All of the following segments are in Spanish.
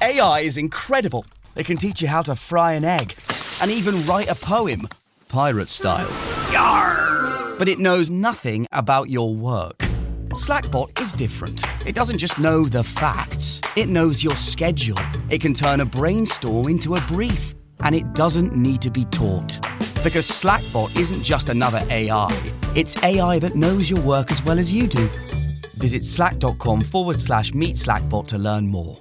AI is incredible. It can teach you how to fry an egg and even write a poem, pirate style. Yarr! But it knows nothing about your work. Slackbot is different. It doesn't just know the facts. It knows your schedule. It can turn a brainstorm into a brief. And it doesn't need to be taught. Because Slackbot isn't just another AI. It's AI that knows your work as well as you do. Visit slack.com/meet Slackbot to learn more.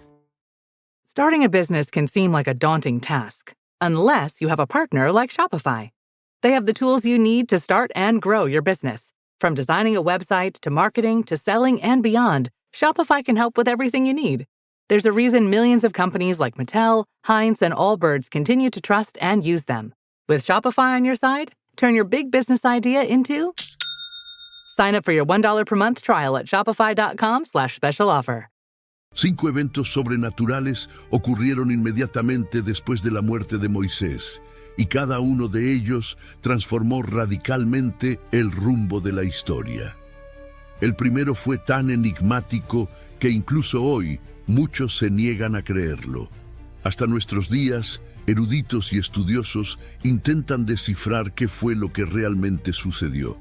Starting a business can seem like a daunting task, unless you have a partner like Shopify. They have the tools you need to start and grow your business. From designing a website to marketing to selling and beyond, Shopify can help with everything you need. There's a reason millions of companies like Mattel, Heinz, and Allbirds continue to trust and use them. With Shopify on your side, turn your big business idea into... Sign up for your $1 per month trial at shopify.com/special offer. 5 eventos sobrenaturales ocurrieron inmediatamente después de la muerte de Moisés, y cada uno de ellos transformó radicalmente el rumbo de la historia. El primero fue tan enigmático que incluso hoy muchos se niegan a creerlo. Hasta nuestros días, eruditos y estudiosos intentan descifrar qué fue lo que realmente sucedió.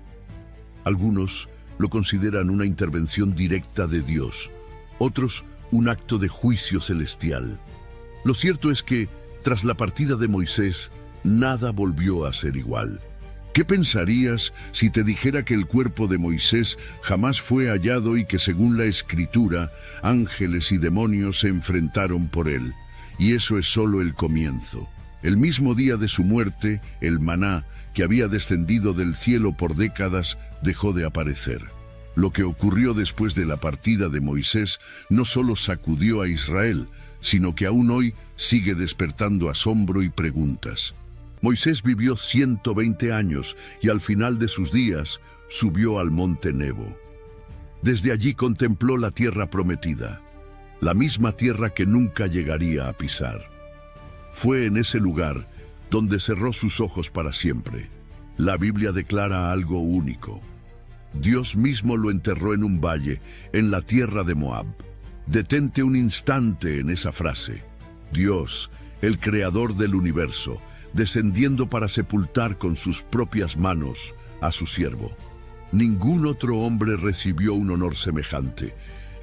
Algunos lo consideran una intervención directa de Dios, otros un acto de juicio celestial. Lo cierto es que, tras la partida de Moisés, nada volvió a ser igual. ¿Qué pensarías si te dijera que el cuerpo de Moisés jamás fue hallado y que, según la Escritura, ángeles y demonios se enfrentaron por él? Y eso es solo el comienzo. El mismo día de su muerte, el maná, que había descendido del cielo por décadas, dejó de aparecer. Lo que ocurrió después de la partida de Moisés no solo sacudió a Israel, sino que aún hoy sigue despertando asombro y preguntas. Moisés vivió 120 años y al final de sus días subió al monte Nebo. Desde allí contempló la tierra prometida, la misma tierra que nunca llegaría a pisar. Fue en ese lugar donde cerró sus ojos para siempre. La Biblia declara algo único. Dios mismo lo enterró en un valle, en la tierra de Moab. Detente un instante en esa frase. Dios, el creador del universo, descendiendo para sepultar con sus propias manos a su siervo. Ningún otro hombre recibió un honor semejante.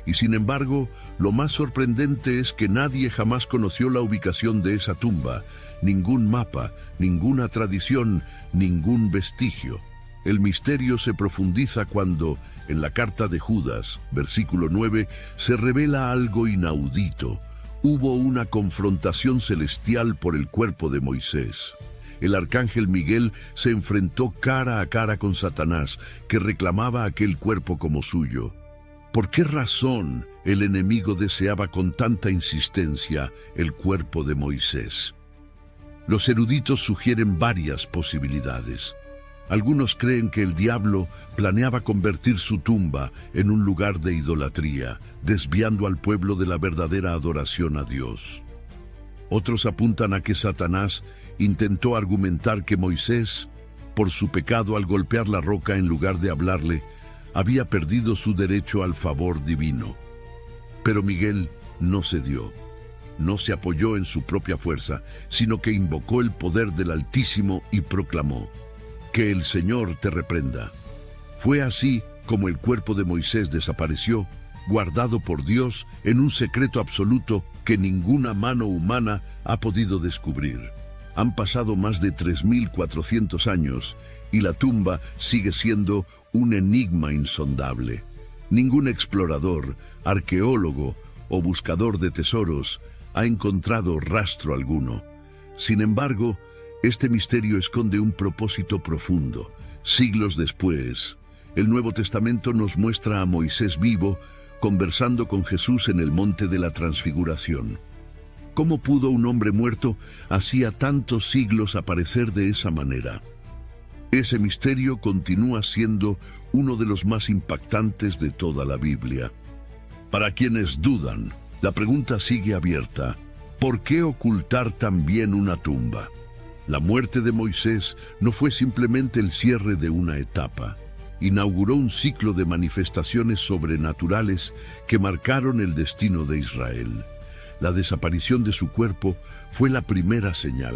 Y sin embargo, lo más sorprendente es que nadie jamás conoció la ubicación de esa tumba, ningún mapa, ninguna tradición, ningún vestigio. El misterio se profundiza cuando, en la carta de Judas, versículo 9, se revela algo inaudito. Hubo una confrontación celestial por el cuerpo de Moisés. El arcángel Miguel se enfrentó cara a cara con Satanás, que reclamaba aquel cuerpo como suyo. ¿Por qué razón el enemigo deseaba con tanta insistencia el cuerpo de Moisés? Los eruditos sugieren varias posibilidades. Algunos creen que el diablo planeaba convertir su tumba en un lugar de idolatría, desviando al pueblo de la verdadera adoración a Dios. Otros apuntan a que Satanás intentó argumentar que Moisés, por su pecado al golpear la roca en lugar de hablarle, había perdido su derecho al favor divino. Pero Miguel no cedió. No se apoyó en su propia fuerza, sino que invocó el poder del Altísimo y proclamó: «Que el Señor te reprenda». Fue así como el cuerpo de Moisés desapareció, guardado por Dios en un secreto absoluto que ninguna mano humana ha podido descubrir. Han pasado más de 3.400 años y la tumba sigue siendo un enigma insondable. Ningún explorador, arqueólogo o buscador de tesoros ha encontrado rastro alguno. Sin embargo, este misterio esconde un propósito profundo. Siglos después, el Nuevo Testamento nos muestra a Moisés vivo, conversando con Jesús en el monte de la Transfiguración. ¿Cómo pudo un hombre muerto hacía tantos siglos aparecer de esa manera? Ese misterio continúa siendo uno de los más impactantes de toda la Biblia. Para quienes dudan, la pregunta sigue abierta: ¿por qué ocultar también una tumba? La muerte de Moisés no fue simplemente el cierre de una etapa. Inauguró un ciclo de manifestaciones sobrenaturales que marcaron el destino de Israel. La desaparición de su cuerpo fue la primera señal,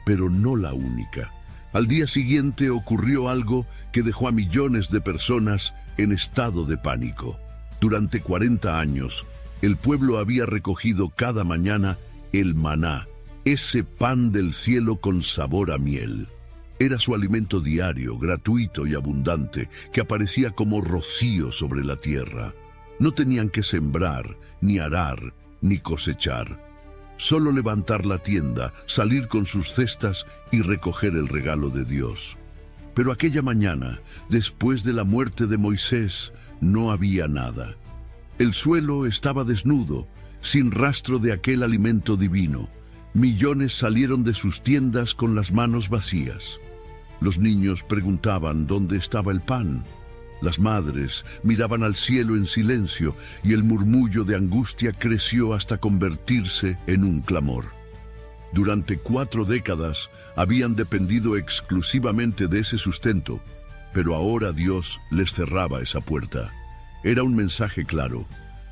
pero no la única. Al día siguiente ocurrió algo que dejó a millones de personas en estado de pánico. Durante 40 años, el pueblo había recogido cada mañana el maná, ese pan del cielo con sabor a miel. Era su alimento diario, gratuito y abundante, que aparecía como rocío sobre la tierra. No tenían que sembrar, ni arar, ni cosechar. Solo levantar la tienda, salir con sus cestas y recoger el regalo de Dios. Pero aquella mañana, después de la muerte de Moisés, no había nada. El suelo estaba desnudo, sin rastro de aquel alimento divino. Millones salieron de sus tiendas con las manos vacías. Los niños preguntaban dónde estaba el pan. Las madres miraban al cielo en silencio y el murmullo de angustia creció hasta convertirse en un clamor. Durante 4 décadas habían dependido exclusivamente de ese sustento, pero ahora Dios les cerraba esa puerta. Era un mensaje claro.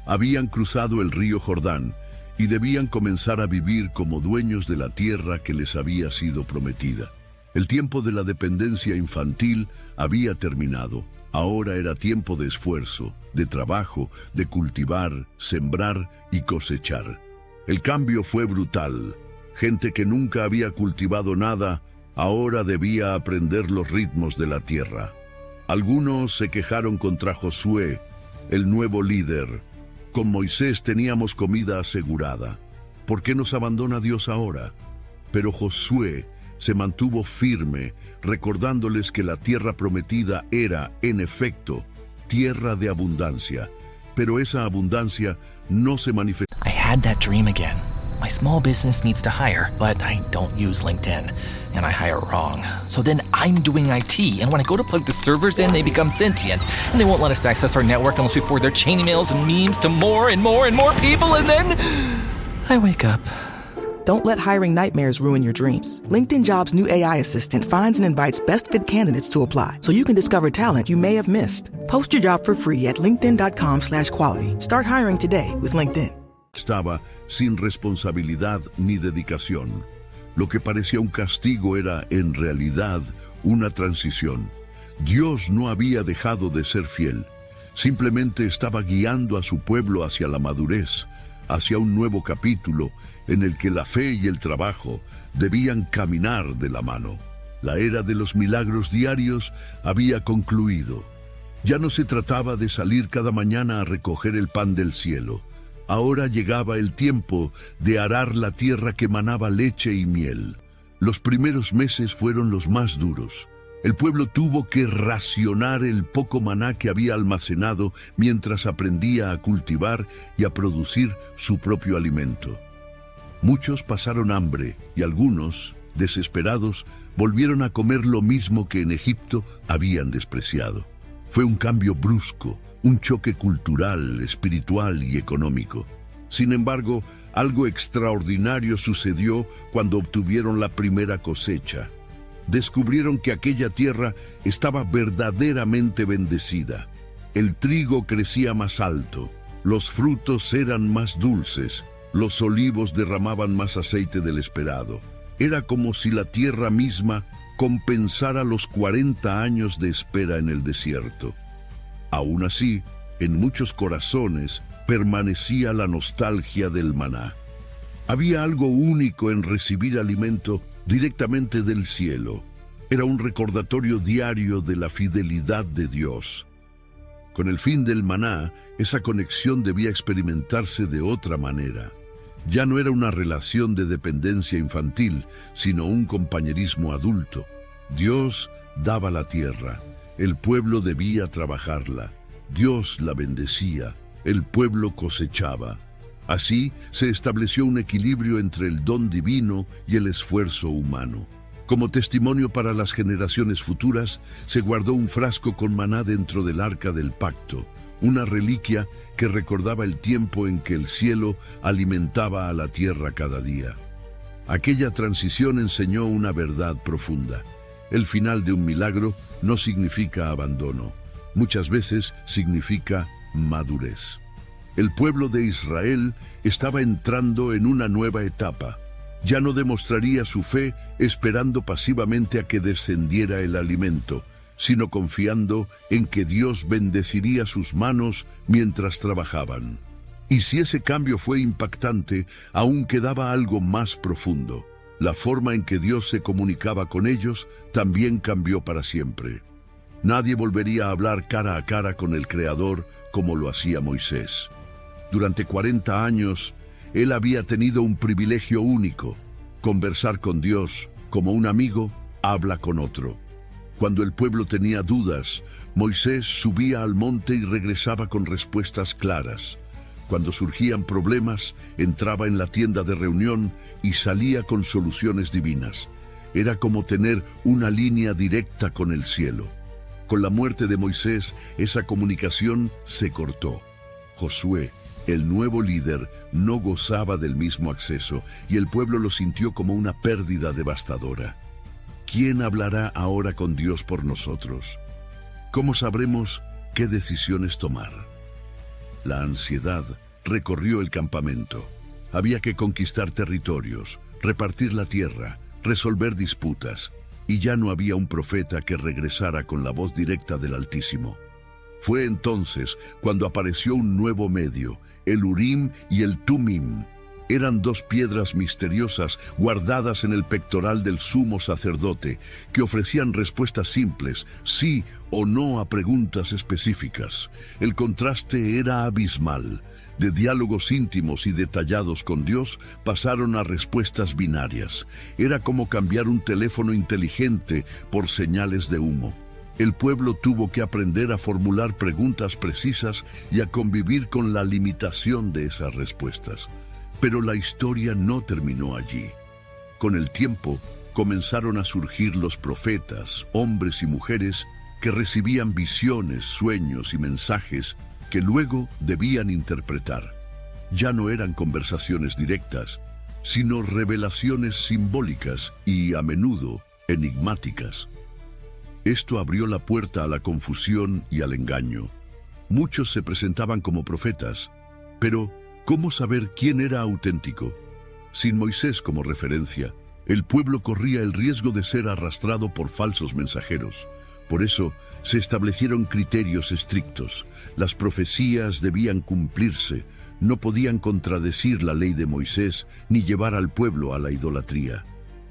Habían cruzado el río Jordán y debían comenzar a vivir como dueños de la tierra que les había sido prometida. El tiempo de la dependencia infantil había terminado. Ahora era tiempo de esfuerzo, de trabajo, de cultivar, sembrar y cosechar. El cambio fue brutal. Gente que nunca había cultivado nada, ahora debía aprender los ritmos de la tierra. Algunos se quejaron contra Josué, el nuevo líder. Con Moisés teníamos comida asegurada. ¿Por qué nos abandona Dios ahora? Pero Josué se mantuvo firme, recordándoles que la tierra prometida era, en efecto, tierra de abundancia. Pero esa abundancia no se manifestó. I had that dream again. My small business needs to hire, but I don't use LinkedIn, and I hire wrong. So then I'm doing IT, and when I go to plug the servers in, they become sentient, and they won't let us access our network unless we forward their chain emails and memes to more and more and more people, and then I wake up. Don't let hiring nightmares ruin your dreams. LinkedIn Jobs' new AI assistant finds and invites best fit candidates to apply, so you can discover talent you may have missed. Post your job for free at linkedin.com/quality. Start hiring today with LinkedIn. Estaba sin responsabilidad ni dedicación. Lo que parecía un castigo era, en realidad, una transición. Dios no había dejado de ser fiel. Simplemente estaba guiando a su pueblo hacia la madurez, hacia un nuevo capítulo en el que la fe y el trabajo debían caminar de la mano. La era de los milagros diarios había concluido. Ya no se trataba de salir cada mañana a recoger el pan del cielo. Ahora llegaba el tiempo de arar la tierra que manaba leche y miel. Los primeros meses fueron los más duros. El pueblo tuvo que racionar el poco maná que había almacenado mientras aprendía a cultivar y a producir su propio alimento. Muchos pasaron hambre y algunos, desesperados, volvieron a comer lo mismo que en Egipto habían despreciado. Fue un cambio brusco, un choque cultural, espiritual y económico. Sin embargo, algo extraordinario sucedió cuando obtuvieron la primera cosecha. Descubrieron que aquella tierra estaba verdaderamente bendecida. El trigo crecía más alto, los frutos eran más dulces, los olivos derramaban más aceite del esperado. Era como si la tierra misma compensara los 40 años de espera en el desierto. Aún así, en muchos corazones permanecía la nostalgia del maná. Había algo único en recibir alimento directamente del cielo. Era un recordatorio diario de la fidelidad de Dios. Con el fin del maná, esa conexión debía experimentarse de otra manera. Ya no era una relación de dependencia infantil, sino un compañerismo adulto. Dios daba la tierra, el pueblo debía trabajarla. Dios la bendecía, el pueblo cosechaba. Así se estableció un equilibrio entre el don divino y el esfuerzo humano. Como testimonio para las generaciones futuras, se guardó un frasco con maná dentro del arca del pacto, una reliquia que recordaba el tiempo en que el cielo alimentaba a la tierra cada día. Aquella transición enseñó una verdad profunda. El final de un milagro no significa abandono. Muchas veces significa madurez. El pueblo de Israel estaba entrando en una nueva etapa. Ya no demostraría su fe esperando pasivamente a que descendiera el alimento, sino confiando en que Dios bendeciría sus manos mientras trabajaban. Y si ese cambio fue impactante, aún quedaba algo más profundo. La forma en que Dios se comunicaba con ellos también cambió para siempre. Nadie volvería a hablar cara a cara con el Creador como lo hacía Moisés. Durante 40 años, él había tenido un privilegio único: conversar con Dios como un amigo habla con otro. Cuando el pueblo tenía dudas, Moisés subía al monte y regresaba con respuestas claras. Cuando surgían problemas, entraba en la tienda de reunión y salía con soluciones divinas. Era como tener una línea directa con el cielo. Con la muerte de Moisés, esa comunicación se cortó. Josué, el nuevo líder, no gozaba del mismo acceso y el pueblo lo sintió como una pérdida devastadora. ¿Quién hablará ahora con Dios por nosotros? ¿Cómo sabremos qué decisiones tomar? La ansiedad recorrió el campamento. Había que conquistar territorios, repartir la tierra, resolver disputas, y ya no había un profeta que regresara con la voz directa del Altísimo. Fue entonces cuando apareció un nuevo medio, el Urim y el Tumim. Eran dos piedras misteriosas guardadas en el pectoral del sumo sacerdote, que ofrecían respuestas simples, sí o no a preguntas específicas. El contraste era abismal. De diálogos íntimos y detallados con Dios pasaron a respuestas binarias. Era como cambiar un teléfono inteligente por señales de humo. El pueblo tuvo que aprender a formular preguntas precisas y a convivir con la limitación de esas respuestas. Pero la historia no terminó allí. Con el tiempo, comenzaron a surgir los profetas, hombres y mujeres, que recibían visiones, sueños y mensajes que luego debían interpretar. Ya no eran conversaciones directas, sino revelaciones simbólicas y, a menudo, enigmáticas. Esto abrió la puerta a la confusión y al engaño. Muchos se presentaban como profetas, pero ¿cómo saber quién era auténtico? Sin Moisés como referencia, el pueblo corría el riesgo de ser arrastrado por falsos mensajeros. Por eso se establecieron criterios estrictos. Las profecías debían cumplirse, no podían contradecir la ley de Moisés ni llevar al pueblo a la idolatría.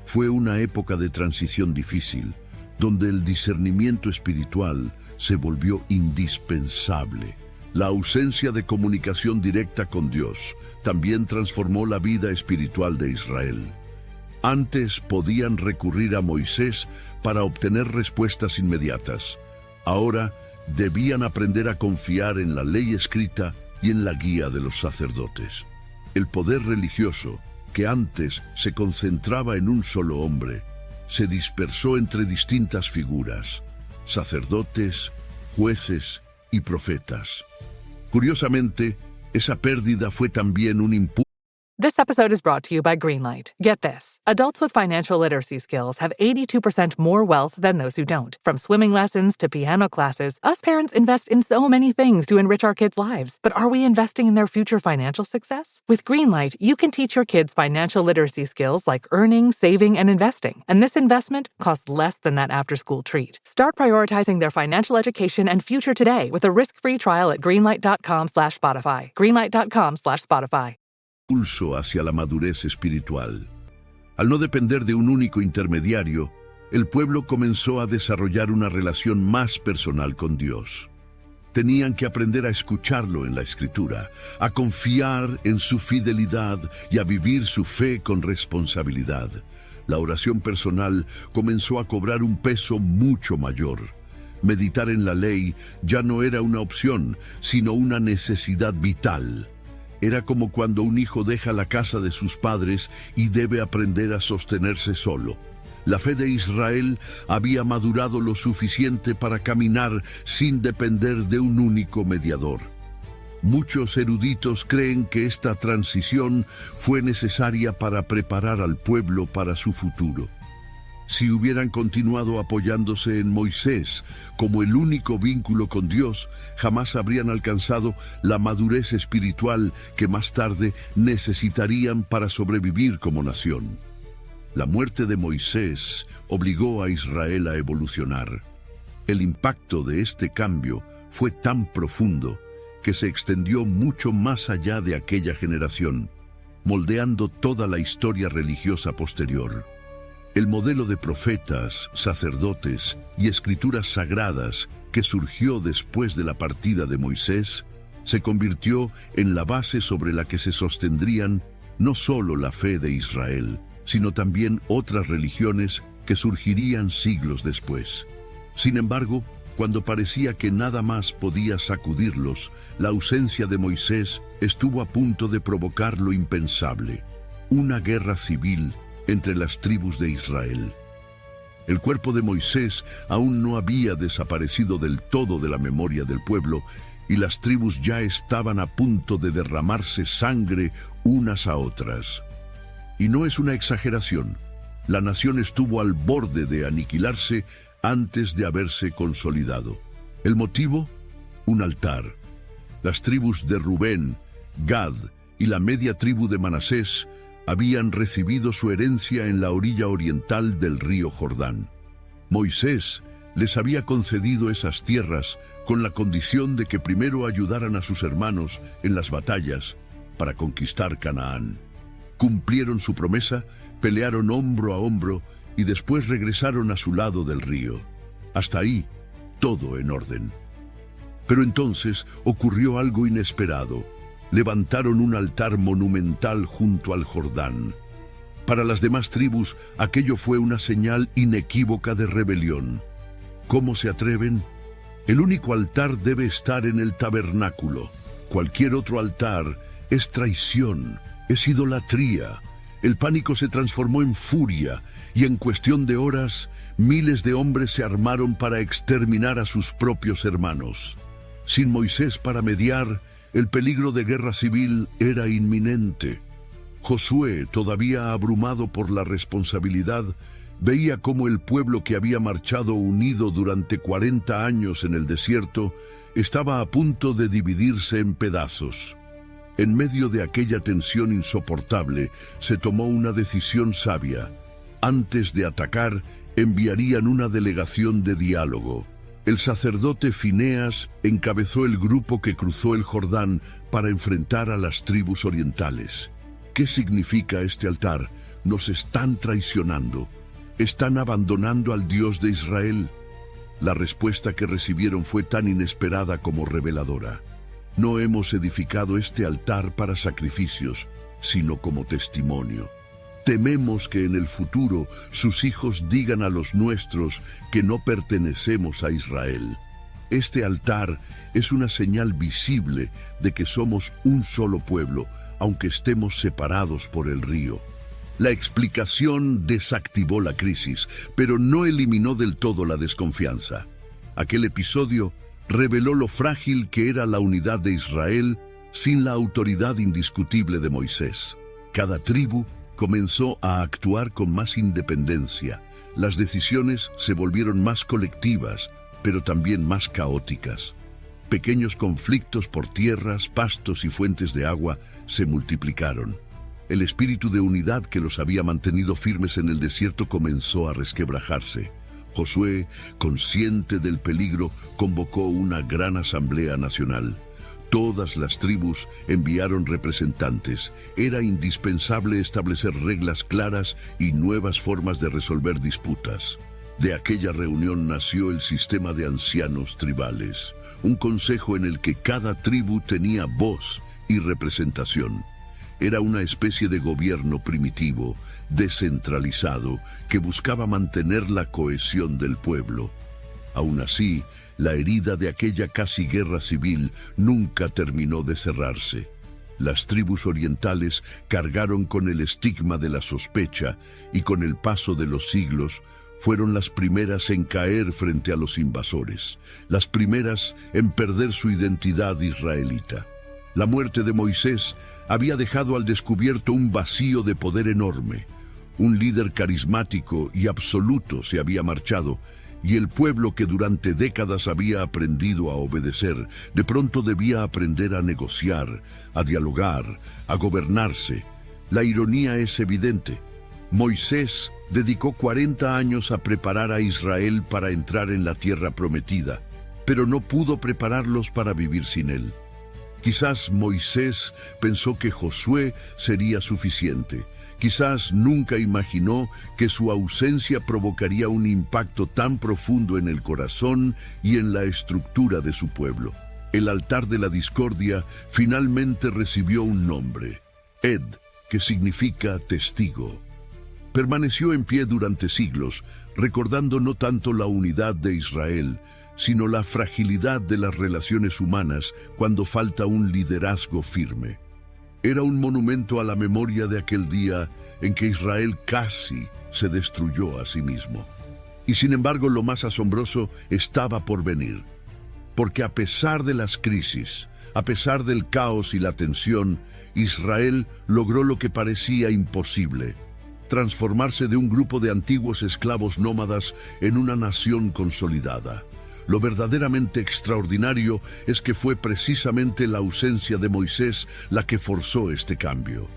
Fue una época de transición difícil, donde el discernimiento espiritual se volvió indispensable. La ausencia de comunicación directa con Dios también transformó la vida espiritual de Israel. Antes podían recurrir a Moisés para obtener respuestas inmediatas. Ahora debían aprender a confiar en la ley escrita y en la guía de los sacerdotes. El poder religioso, que antes se concentraba en un solo hombre, se dispersó entre distintas figuras: sacerdotes, jueces y profetas. Curiosamente, esa pérdida fue también un impulso. This episode is brought to you by Greenlight. Get this. Adults with financial literacy skills have 82% more wealth than those who don't. From swimming lessons to piano classes, us parents invest in so many things to enrich our kids' lives. But are we investing in their future financial success? With Greenlight, you can teach your kids financial literacy skills like earning, saving, and investing. And this investment costs less than that after-school treat. Start prioritizing their financial education and future today with a risk-free trial at greenlight.com/Spotify. Greenlight.com/Spotify. Impulso hacia la madurez espiritual. Al no depender de un único intermediario, el pueblo comenzó a desarrollar una relación más personal con Dios. Tenían que aprender a escucharlo en la Escritura, a confiar en su fidelidad y a vivir su fe con responsabilidad. La oración personal comenzó a cobrar un peso mucho mayor. Meditar en la ley ya no era una opción, sino una necesidad vital. Era como cuando un hijo deja la casa de sus padres y debe aprender a sostenerse solo. La fe de Israel había madurado lo suficiente para caminar sin depender de un único mediador. Muchos eruditos creen que esta transición fue necesaria para preparar al pueblo para su futuro. Si hubieran continuado apoyándose en Moisés como el único vínculo con Dios, jamás habrían alcanzado la madurez espiritual que más tarde necesitarían para sobrevivir como nación. La muerte de Moisés obligó a Israel a evolucionar. El impacto de este cambio fue tan profundo que se extendió mucho más allá de aquella generación, moldeando toda la historia religiosa posterior. El modelo de profetas, sacerdotes y escrituras sagradas que surgió después de la partida de Moisés se convirtió en la base sobre la que se sostendrían no solo la fe de Israel, sino también otras religiones que surgirían siglos después. Sin embargo, cuando parecía que nada más podía sacudirlos, la ausencia de Moisés estuvo a punto de provocar lo impensable: una guerra civil entre las tribus de Israel. El cuerpo de Moisés aún no había desaparecido del todo de la memoria del pueblo, y las tribus ya estaban a punto de derramarse sangre unas a otras. Y no es una exageración, la nación estuvo al borde de aniquilarse antes de haberse consolidado. ¿El motivo? Un altar. Las tribus de Rubén, Gad y la media tribu de Manasés habían recibido su herencia en la orilla oriental del río Jordán. Moisés les había concedido esas tierras con la condición de que primero ayudaran a sus hermanos en las batallas para conquistar Canaán. Cumplieron su promesa, pelearon hombro a hombro y después regresaron a su lado del río. Hasta ahí, todo en orden. Pero entonces ocurrió algo inesperado. Levantaron un altar monumental junto al Jordán. Para las demás tribus, aquello fue una señal inequívoca de rebelión. ¿Cómo se atreven? El único altar debe estar en el tabernáculo. Cualquier otro altar es traición, es idolatría. El pánico se transformó en furia y en cuestión de horas, miles de hombres se armaron para exterminar a sus propios hermanos. Sin Moisés para mediar, el peligro de guerra civil era inminente. Josué, todavía abrumado por la responsabilidad, veía cómo el pueblo que había marchado unido durante 40 años en el desierto estaba a punto de dividirse en pedazos. En medio de aquella tensión insoportable, se tomó una decisión sabia. Antes de atacar, enviarían una delegación de diálogo. El sacerdote Fineas encabezó el grupo que cruzó el Jordán para enfrentar a las tribus orientales. ¿Qué significa este altar? Nos están traicionando. Están abandonando al Dios de Israel. La respuesta que recibieron fue tan inesperada como reveladora. No hemos edificado este altar para sacrificios, sino como testimonio. Tememos que en el futuro sus hijos digan a los nuestros que no pertenecemos a Israel. Este altar es una señal visible de que somos un solo pueblo, aunque estemos separados por el río. La explicación desactivó la crisis, pero no eliminó del todo la desconfianza. Aquel episodio reveló lo frágil que era la unidad de Israel sin la autoridad indiscutible de Moisés. Cada tribu comenzó a actuar con más independencia. Las decisiones se volvieron más colectivas, pero también más caóticas. Pequeños conflictos por tierras, pastos y fuentes de agua se multiplicaron. El espíritu de unidad que los había mantenido firmes en el desierto comenzó a resquebrajarse. Josué, consciente del peligro, convocó una gran asamblea nacional. Todas las tribus enviaron representantes. Era indispensable establecer reglas claras y nuevas formas de resolver disputas. De aquella reunión nació el sistema de ancianos tribales, un consejo en el que cada tribu tenía voz y representación. Era una especie de gobierno primitivo, descentralizado, que buscaba mantener la cohesión del pueblo. Aún así, la herida de aquella casi guerra civil nunca terminó de cerrarse. Las tribus orientales cargaron con el estigma de la sospecha y con el paso de los siglos fueron las primeras en caer frente a los invasores, las primeras en perder su identidad israelita. La muerte de Moisés había dejado al descubierto un vacío de poder enorme. Un líder carismático y absoluto se había marchado, y el pueblo que durante décadas había aprendido a obedecer, de pronto debía aprender a negociar, a dialogar, a gobernarse. La ironía es evidente. Moisés dedicó 40 años a preparar a Israel para entrar en la tierra prometida, pero no pudo prepararlos para vivir sin él. Quizás Moisés pensó que Josué sería suficiente. Quizás nunca imaginó que su ausencia provocaría un impacto tan profundo en el corazón y en la estructura de su pueblo. El altar de la discordia finalmente recibió un nombre, Ed, que significa testigo. Permaneció en pie durante siglos, recordando no tanto la unidad de Israel, sino la fragilidad de las relaciones humanas cuando falta un liderazgo firme. Era un monumento a la memoria de aquel día en que Israel casi se destruyó a sí mismo. Y sin embargo, lo más asombroso estaba por venir, porque a pesar de las crisis, a pesar del caos y la tensión, Israel logró lo que parecía imposible: transformarse de un grupo de antiguos esclavos nómadas en una nación consolidada. Lo verdaderamente extraordinario es que fue precisamente la ausencia de Moisés la que forzó este cambio.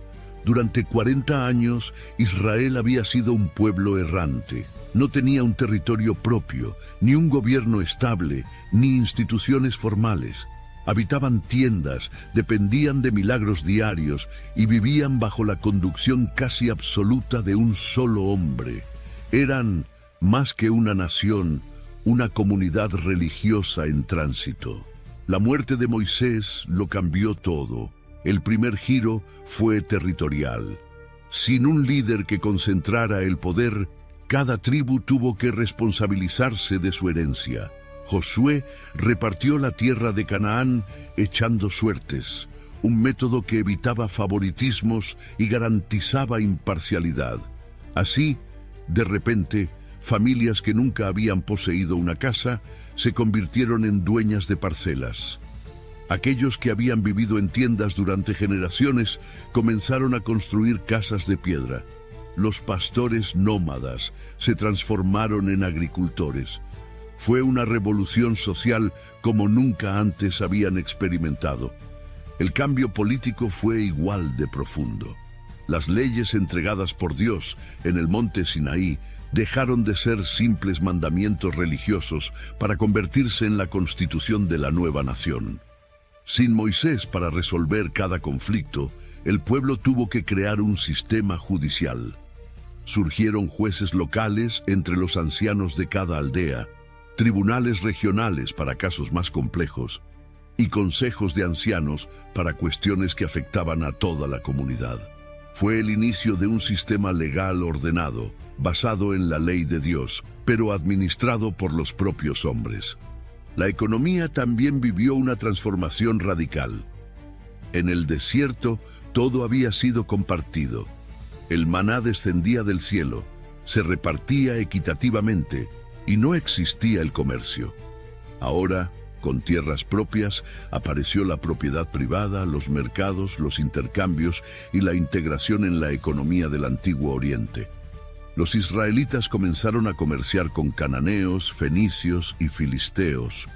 Durante 40 años, Israel había sido un pueblo errante. No tenía un territorio propio, ni un gobierno estable, ni instituciones formales. Habitaban tiendas, dependían de milagros diarios y vivían bajo la conducción casi absoluta de un solo hombre. Eran, más que una nación, una comunidad religiosa en tránsito. La muerte de Moisés lo cambió todo. El primer giro fue territorial. Sin un líder que concentrara el poder, cada tribu tuvo que responsabilizarse de su herencia. Josué repartió la tierra de Canaán echando suertes, un método que evitaba favoritismos y garantizaba imparcialidad. Así, de repente, familias que nunca habían poseído una casa se convirtieron en dueñas de parcelas. Aquellos que habían vivido en tiendas durante generaciones comenzaron a construir casas de piedra. Los pastores nómadas se transformaron en agricultores. Fue una revolución social como nunca antes habían experimentado. El cambio político fue igual de profundo. Las leyes entregadas por Dios en el monte Sinaí dejaron de ser simples mandamientos religiosos para convertirse en la constitución de la nueva nación. Sin Moisés para resolver cada conflicto, el pueblo tuvo que crear un sistema judicial. Surgieron jueces locales entre los ancianos de cada aldea, tribunales regionales para casos más complejos y consejos de ancianos para cuestiones que afectaban a toda la comunidad. Fue el inicio de un sistema legal ordenado, basado en la ley de Dios, pero administrado por los propios hombres. La economía también vivió una transformación radical. En el desierto todo había sido compartido. El maná descendía del cielo, se repartía equitativamente y no existía el comercio. Ahora, con tierras propias, apareció la propiedad privada, los mercados, los intercambios y la integración en la economía del Antiguo Oriente. Los israelitas comenzaron a comerciar con cananeos, fenicios y filisteos,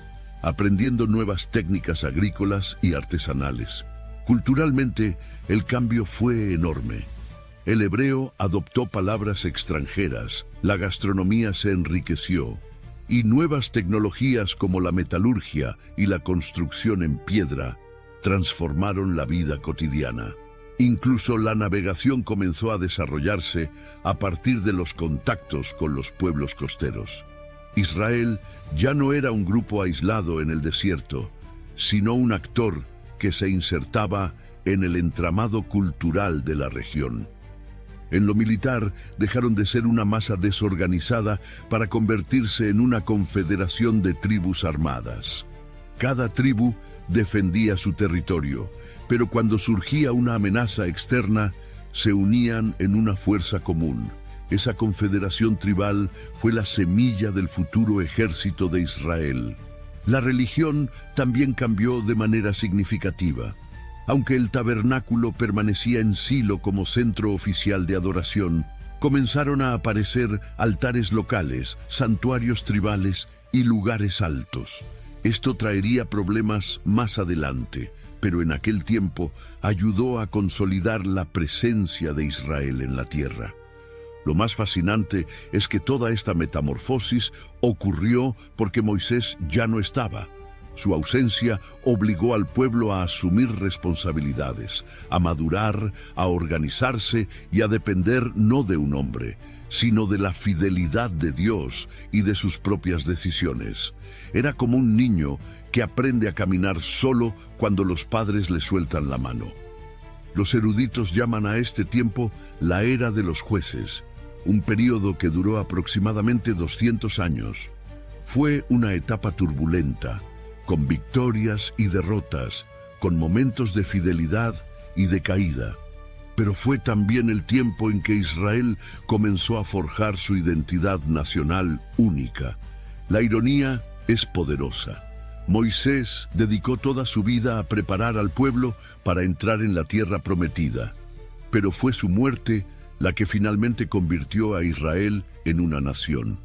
aprendiendo nuevas técnicas agrícolas y artesanales. Culturalmente, el cambio fue enorme. El hebreo adoptó palabras extranjeras, la gastronomía se enriqueció, y nuevas tecnologías como la metalurgia y la construcción en piedra transformaron la vida cotidiana. Incluso la navegación comenzó a desarrollarse a partir de los contactos con los pueblos costeros. Israel ya no era un grupo aislado en el desierto, sino un actor que se insertaba en el entramado cultural de la región. En lo militar, dejaron de ser una masa desorganizada para convertirse en una confederación de tribus armadas. Cada tribu defendía su territorio, pero cuando surgía una amenaza externa, se unían en una fuerza común. Esa confederación tribal fue la semilla del futuro ejército de Israel. La religión también cambió de manera significativa. Aunque el tabernáculo permanecía en Silo como centro oficial de adoración, comenzaron a aparecer altares locales, santuarios tribales y lugares altos. Esto traería problemas más adelante, pero en aquel tiempo ayudó a consolidar la presencia de Israel en la tierra. Lo más fascinante es que toda esta metamorfosis ocurrió porque Moisés ya no estaba. Su ausencia obligó al pueblo a asumir responsabilidades, a madurar, a organizarse y a depender no de un hombre, sino de la fidelidad de Dios y de sus propias decisiones. Era como un niño que aprende a caminar solo cuando los padres le sueltan la mano. Los eruditos llaman a este tiempo la era de los jueces, un período que duró aproximadamente 200 años. Fue una etapa turbulenta, con victorias y derrotas, con momentos de fidelidad y de caída. Pero fue también el tiempo en que Israel comenzó a forjar su identidad nacional única. La ironía es poderosa. Moisés dedicó toda su vida a preparar al pueblo para entrar en la tierra prometida, pero fue su muerte la que finalmente convirtió a Israel en una nación.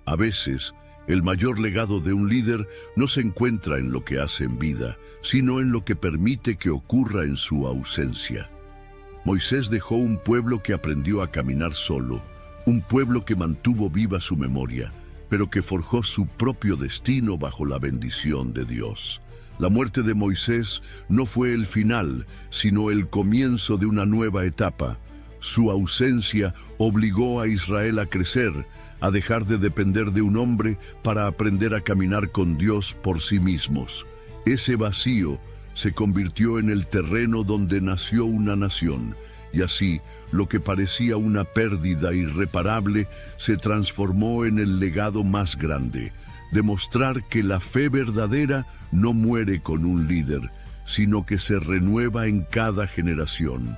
A veces, el mayor legado de un líder no se encuentra en lo que hace en vida, sino en lo que permite que ocurra en su ausencia. Moisés dejó un pueblo que aprendió a caminar solo, un pueblo que mantuvo viva su memoria, pero que forjó su propio destino bajo la bendición de Dios. La muerte de Moisés no fue el final, sino el comienzo de una nueva etapa. Su ausencia obligó a Israel a crecer, a dejar de depender de un hombre para aprender a caminar con Dios por sí mismos. Ese vacío se convirtió en el terreno donde nació una nación, y así lo que parecía una pérdida irreparable se transformó en el legado más grande: demostrar que la fe verdadera no muere con un líder, sino que se renueva en cada generación.